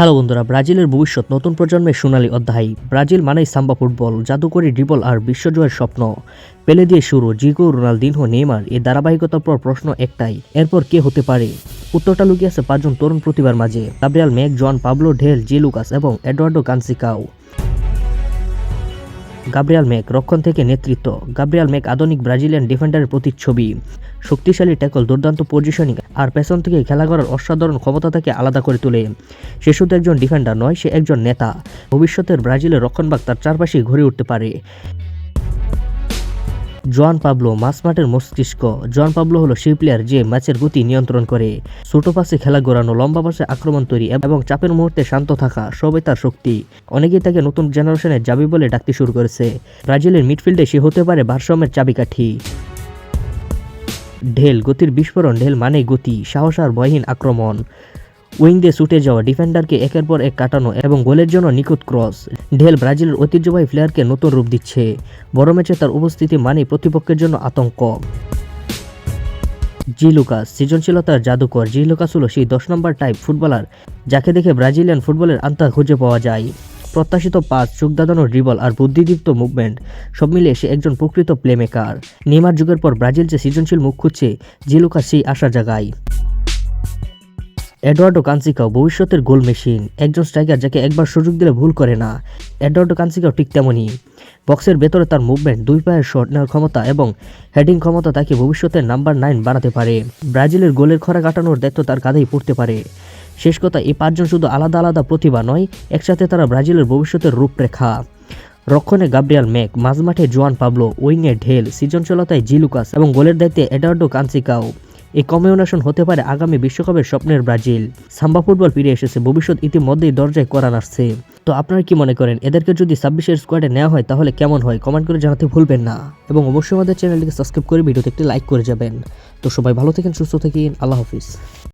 Hello বন্ধুরা, ব্রাজিলের ভবিষ্যৎ নতুন প্রজন্মের সোনালী অধ্যায়। ব্রাজিল মানেই সাম্বা ফুটবল, জাদুকরী ড্রিবল আর বিশ্বজয়ের স্বপ্ন। পেলে দিয়ে শুরু, জিগো, রোনালদিনহো, নেইমার। এই ধারাবাহিকতার পর প্রশ্ন একটাই, এরপর কে হতে পারে? উত্তরটা লুকিয়ে আছে পাঁচজন তরুণ প্রতিভার মাঝে: গাব্রিয়াল মেক, জোয়ান পাবলো, ঢেল, জি লুকাস এবং এডওয়ার্ডো কানসিকাও। গাব্রিয়াল মেক, রক্ষণ থেকে নেতৃত্ব। গাব্রিয়াল মেক আধুনিক ব্রাজিলিয়ান ডিফেন্ডারের প্রতিচ্ছবি। শক্তিশালী ট্যাকল, দুর্দান্ত পজিশনিং আর পেছন থেকে খেলা করার অসাধারণ ক্ষমতা তাকে আলাদা করে তোলে। সে শুধু একজন ডিফেন্ডার নয়, সে একজন নেতা। ভবিষ্যতের ব্রাজিলের রক্ষণভাগ তার চারপাশেই ঘুরে উঠতে পারে। জোয়ান পাবলো, মাঝমাঠের মস্তিষ্ক। জোয়ান পাবলো হলো সেই প্লেয়ার যে ম্যাচের গতি নিয়ন্ত্রণ করে। ছোট পাশে খেলা ঘোরানো, লম্বা পাশে আক্রমণ তৈরি এবং চাপের মুহূর্তে শান্ত থাকা, সবই তার শক্তি। অনেকেই তাকে নতুন জেনারেশনের জাবি বলে ডাকতে শুরু করেছে। ব্রাজিলের মিডফিল্ডে সে হতে পারে ভারসাম্যের চাবিকাঠি। ঢেল, গতির বিস্ফোরণ। ঢেল মানেই গতি, সাহস আর ভয়হীন আক্রমণ। উইং দিয়ে ছুটে যাওয়া, ডিফেন্ডারকে একের পর এক কাটানো এবং গোলের জন্য নিখুঁত ক্রস। ঢেল ব্রাজিলের ঐতিহ্যবাহী প্লেয়ারকে নতুন রূপ দিচ্ছে। বড় ম্যাচে তার উপস্থিতি মানেই প্রতিপক্ষের জন্য আতঙ্ক। জি লুকাস, সৃজনশীলতার জাদুকর। জি লুকাস হলো সেই 10 নম্বর টাইপ ফুটবলার যাকে দেখে ব্রাজিলিয়ান ফুটবলের আত্মা খুঁজে পাওয়া যায়। প্রত্যাশিত পাস, চোখ দাঁড়ানো ড্রিবল আর বুদ্ধিদীপ্ত মুভমেন্ট, সব মিলিয়ে সে একজন প্রকৃত প্লেমেকার। নেইমার যুগের পর ব্রাজিল যে সৃজনশীল মুখ খুঁজছে, জি লুকাস সেই আশা জাগায়। এডওয়ার্ডো কানসিকাও, ভবিষ্যতের গোল মেশিন। একজন স্ট্রাইকার যাকে একবার সুযোগ দিলে ভুল করে না। এডওয়ার্ডো কানসিকাও ঠিক তেমনই। বক্সের ভেতরে তার মুভমেন্ট, দুই পায়ের শট নেওয়ার ক্ষমতা এবং হেডিং ক্ষমতা তাকে ভবিষ্যতের নাম্বার 9 বানাতে পারে। ব্রাজিলের গোলের খরা কাটানোর দায়িত্ব তার কাঁধেই পড়তে পারে। শেষ কথা, এই পাঁচজন শুধু আলাদা আলাদা প্রতিভা নয়, একসাথে তারা ব্রাজিলের ভবিষ্যতের রূপরেখা। রক্ষণে গাব্রিয়াল মেক, মাঝমাঠে জোয়ান পাবলো, উইংয়ে ঢেল, সৃজনশীলতায় জি লুকাস এবং গোলের দায়িত্বে এডওয়ার্ডো কানসিকাও। এই কম্বিনেশন হতে পারে আগামী বিশ্বকাপের স্বপ্নের ব্রাজিল। সাম্বা ফুটবল ফিরে এসেছে, ভবিষ্যৎ ইতিমধ্যেই দরজায় করার আসছে। তো আপনারা কি মনে করেন, এদেরকে যদি 26-এর স্কোয়াডে নেওয়া হয় তাহলে কেমন হয়? কমেন্ট করে জানাতে ভুলবেন না এবং অবশ্যই আমাদের চ্যানেলটিকে সাবস্ক্রাইব করে ভিডিওতে একটি লাইক করে যাবেন। তো সবাই ভালো থাকেন, সুস্থ থাকেন, আল্লাহ হাফিজ।